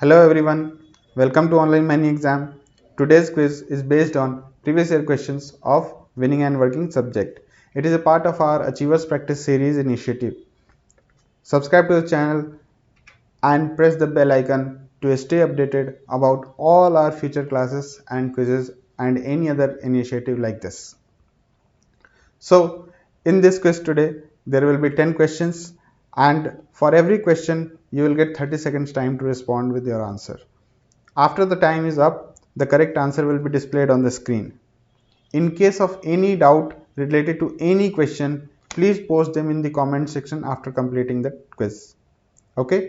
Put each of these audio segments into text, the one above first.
Hello everyone, welcome to Online Mining Exam. Today's quiz is based on previous year questions of winning and working subject. It is a part of our Achievers Practice Series initiative. Subscribe to the channel and press the bell icon to stay updated about all our future classes and quizzes and any other initiative like this. So, in this quiz today, there will be 10 questions, and for every question, you will get 30 seconds time to respond with your answer. After the time is up, the correct answer will be displayed on the screen. In case of any doubt related to any question, please post them in the comment section after completing the quiz. Okay?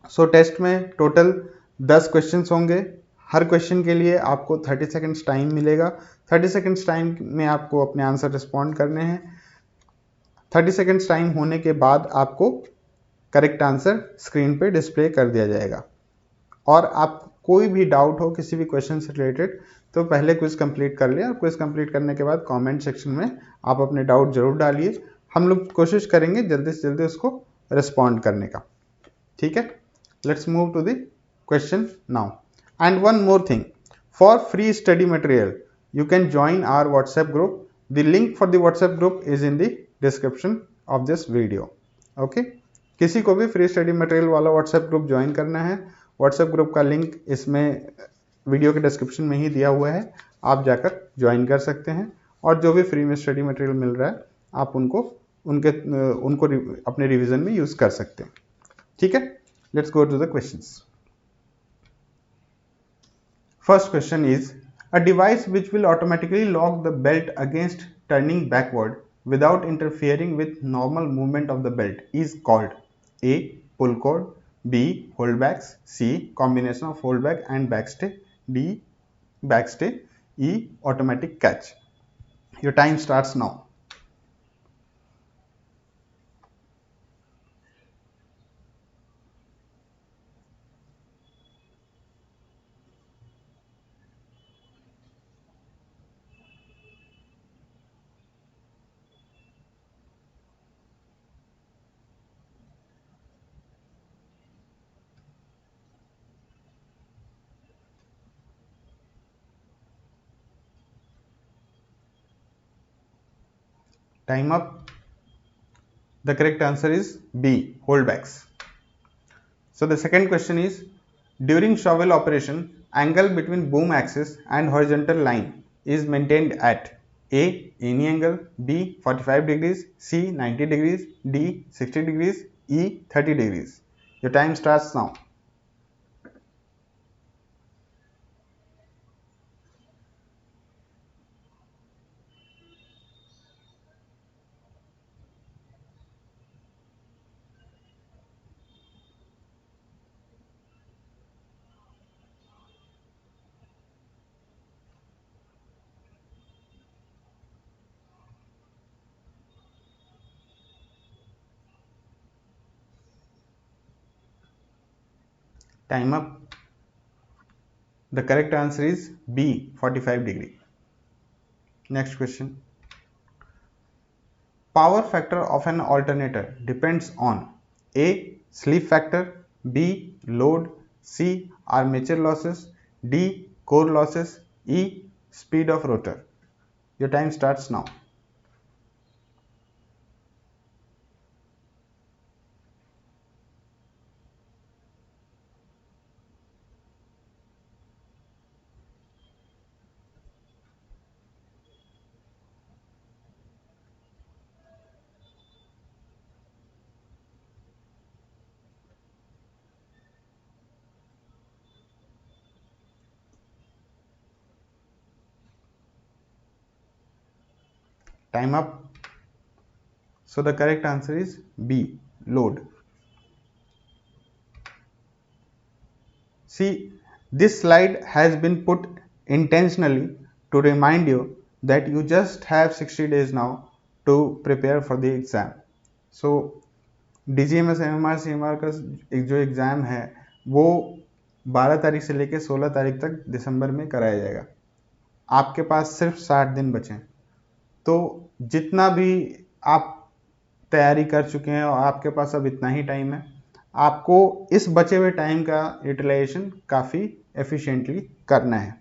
So test में total 10 questions होंगे. हर question के लिए आपको 30 seconds time मिलेगा. 30 seconds time में आपको अपने आंसर रिस्पॉन्ड करने हैं. 30 सेकंड्स टाइम होने के बाद आपको करेक्ट आंसर स्क्रीन पे डिस्प्ले कर दिया जाएगा. और आप कोई भी डाउट हो किसी भी क्वेश्चन से रिलेटेड तो पहले क्विज कंप्लीट कर लें, और क्विज कंप्लीट करने के बाद कमेंट सेक्शन में आप अपने डाउट जरूर डालिए. हम लोग कोशिश करेंगे जल्दी से जल्दी उसको रिस्पॉन्ड करने का. ठीक है, let's move to the question now. And one more thing, for free study material you can join our WhatsApp group. The link for the WhatsApp group is in the description of this video. Okay, किसी को भी free study material वाला WhatsApp group join करना है, WhatsApp group का link इसमें video के description में ही दिया हुआ है, आप जाकर ज्वाइन कर सकते हैं. और जो भी फ्री में स्टडी मटेरियल मिल रहा है आप उनको अपने रिवीजन में यूज कर सकते हैं. ठीक है, let's go to the questions. First question is, a device which will automatically lock the belt against turning backward without interfering with normal movement of the belt is called A. Pull cord, B. Holdbacks, C. Combination of holdback and backstay, D. Backstay, E. Automatic catch. Your time starts now. Time up. The correct answer is B. Holdbacks. So the second question is, during shovel operation, angle between boom axis and horizontal line is maintained at A. Any angle, B. 45 degrees, C. 90 degrees, D. 60 degrees, E. 30 degrees. Your time starts now. Time up. The correct answer is B. 45 degree. Next question. Power factor of an alternator depends on A. Slip factor, B. Load, C. Armature losses, D. Core losses, E. Speed of rotor. Your time starts now. Time up. So the correct answer is B. Load. See, this slide has been put intentionally to remind you that you just have 60 days now to prepare for the exam. So DGMS MMR CMR का जो exam है वो 12 तारीख से लेकर 16 तारीख तक दिसंबर में कराया जाएगा. आपके पास सिर्फ 60 दिन बचे हैं. तो जितना भी आप तैयारी कर चुके हैं और आपके पास अब इतना ही टाइम है, आपको इस बचे हुए टाइम का यूटिलाइजेशन काफ़ी एफिशिएंटली करना है।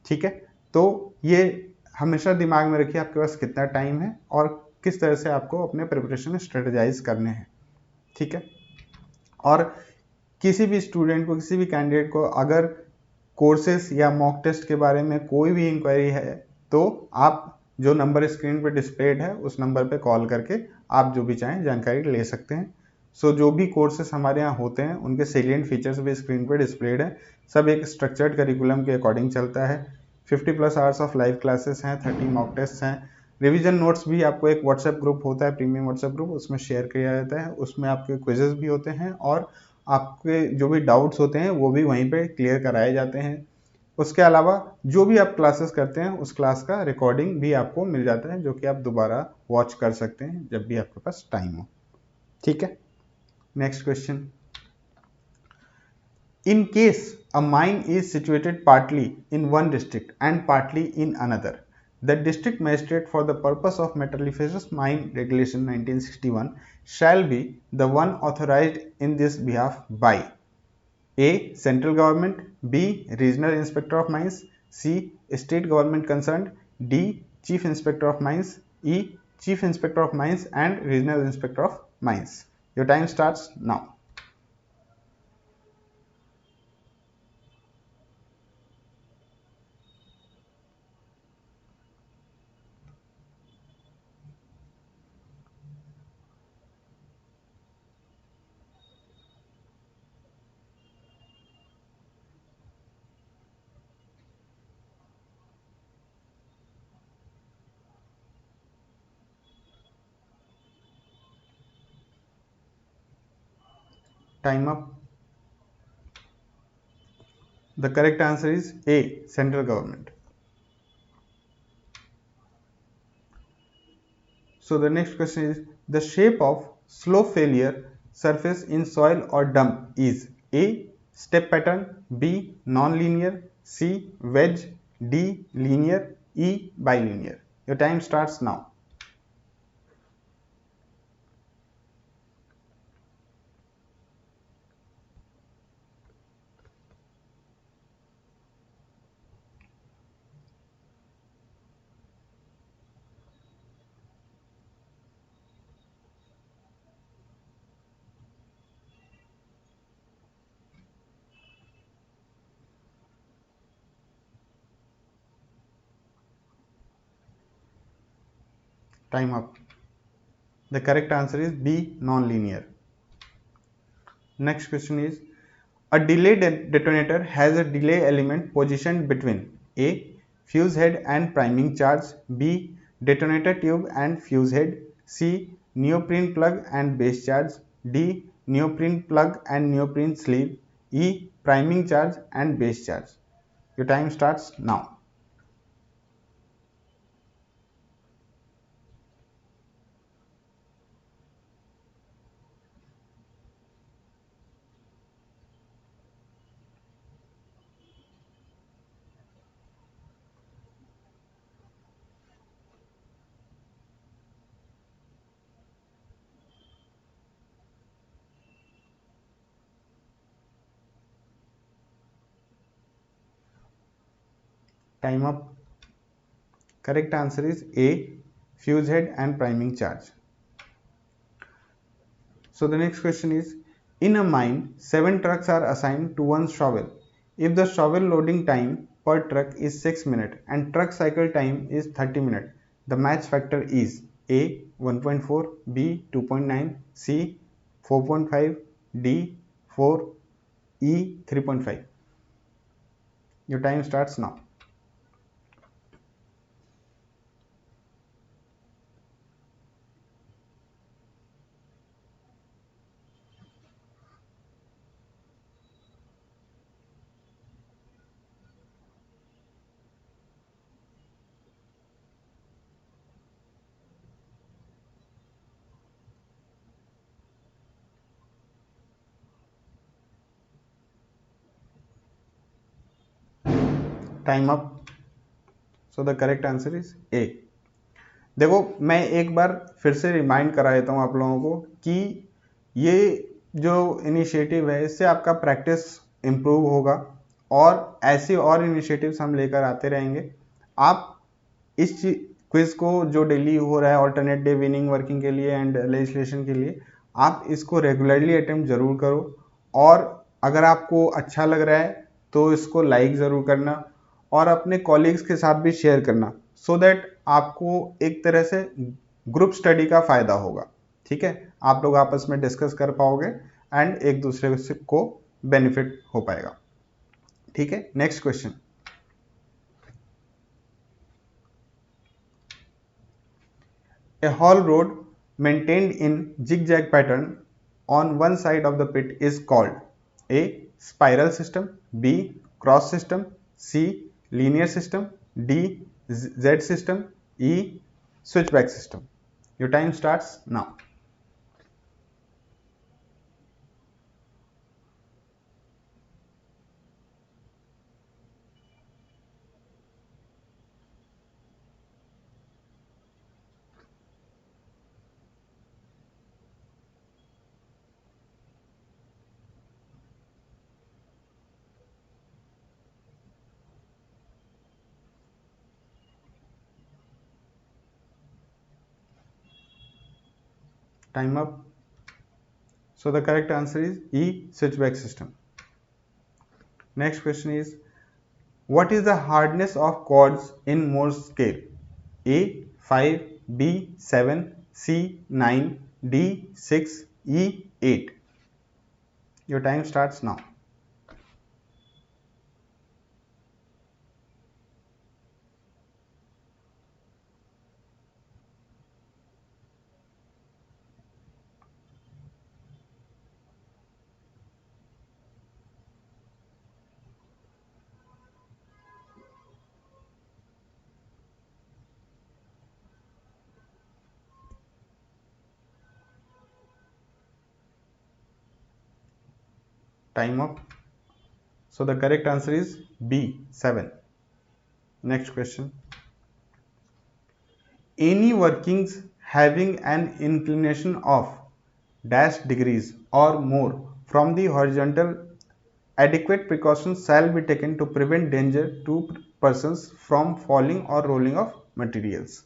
ठीक है, तो ये हमेशा दिमाग में रखिए आपके पास कितना टाइम है और किस तरह से आपको अपने प्रिपरेशन में स्ट्रेटेजाइज करने हैं। ठीक है, और किसी भी स्टूडेंट को, किसी भी कैंडिडेट को अगर कोर्सेस या मॉक टेस्ट के बारे में कोई भी इंक्वायरी है तो आप जो नंबर स्क्रीन पर डिस्प्लेड है उस नंबर पे कॉल करके आप जो भी चाहें जानकारी ले सकते हैं। सो जो भी कोर्सेस हमारे यहाँ होते हैं उनके सेलिएंट फीचर्स भी स्क्रीन पर डिस्प्लेड है। सब एक स्ट्रक्चर्ड करिकुलम के अकॉर्डिंग चलता है। 50+ आवर्स ऑफ लाइव क्लासेस हैं, 30 मॉक टेस्ट हैं। रिवीजन नोट्स भी आपको एक व्हाट्सएप ग्रुप होता है, प्रीमियम व्हाट्सएप ग्रुप, उसमें शेयर किया जाता है। उसमें आपके क्विजेस भी होते हैं और आपके जो भी डाउट्स होते हैं वो भी वहीं पे क्लियर कराए जाते हैं। उसके अलावा जो भी आप क्लासेस करते हैं उस क्लास का रिकॉर्डिंग भी आपको मिल जाता है जो कि आप दोबारा वॉच कर सकते हैं जब भी आपके पास टाइम हो। ठीक है, next question. In case a mine is situated partly in one district and partly in another, the district magistrate for the purpose of metalliferous mine regulation 1961 shall be the one authorized in this behalf by A. Central government, B. Regional inspector of mines, C. State government concerned, D. Chief inspector of mines, E. Chief inspector of mines and regional inspector of mines. Your time starts now. Time up. The correct answer is A. Central government. So the next question is, the shape of slow failure surface in soil or dump is A. Step pattern, B. Non-linear, C. Wedge, D. Linear, E. Bilinear. Your time starts now. Time up. The correct answer is B. Non-linear. Next question is, a delay detonator has a delay element positioned between A. Fuse head and priming charge, B. Detonator tube and fuse head, C. Neoprene plug and base charge, D. Neoprene plug and neoprene sleeve, E. Priming charge and base charge. Your time starts now. Time up. Correct answer is A. Fuse head and priming charge. So the next question is, in a mine, 7 trucks are assigned to one shovel. If the shovel loading time per truck is 6 minutes and truck cycle time is 30 minutes, the match factor is A. 1.4, B. 2.9, C. 4.5, D. 4, E. 3.5. Your time starts now. Time up. So the correct answer is A. देखो मैं एक बार फिर से remind करा देता हूँ आप लोगों को कि ये जो इनिशिएटिव है इससे आपका प्रैक्टिस इम्प्रूव होगा और ऐसे और इनिशिएटिव्स हम लेकर आते रहेंगे। आप इस क्विज को जो डेली हो रहा है ऑल्टरनेट डे विनिंग वर्किंग के लिए एंड लेजिस्लेशन के लिए, आप इसको रेगुलरली अटेम्प्ट जरूर करो और अगर आपको अच्छा लग रहा है तो इसको लाइक ज़रूर करना और अपने कॉलीग्स के साथ भी शेयर करना सो दैट आपको एक तरह से ग्रुप स्टडी का फ़ायदा होगा। ठीक है, आप लोग आपस में डिस्कस कर पाओगे एंड एक दूसरे को बेनिफिट हो पाएगा। ठीक है, next question. A haul road maintained in zigzag pattern on one side of the pit is called A. Spiral system, B. Cross system, C. Linear system, D. Z system, E. Switchback system. Your time starts now. Time up. So the correct answer is E. Switchback system. Next question is, what is the hardness of chords in Morse scale? A 5, B 7, C 9, D 6, E 8. Your time starts now. Time up. So the correct answer is B 7. Next question. Any workings having an inclination of dash degrees or more from the horizontal, adequate precautions shall be taken to prevent danger to persons from falling or rolling of materials.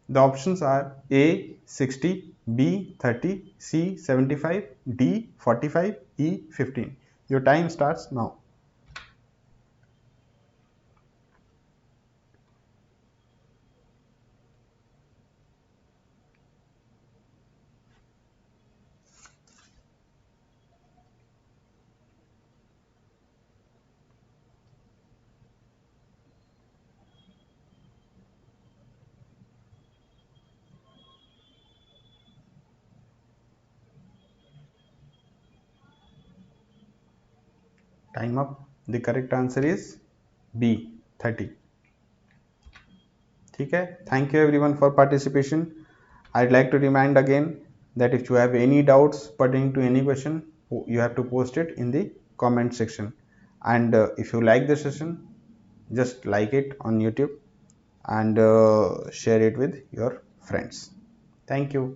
The options are A 60, B 30, C 75, D 45, E 15. Your time starts now. Time up. The correct answer is B 30. ठीक है, thank you everyone for participation. I'd like to remind again that if you have any doubts pertaining to any question, you have to post it in the comment section. And if you like the session, just like it on YouTube and share it with your friends. Thank you.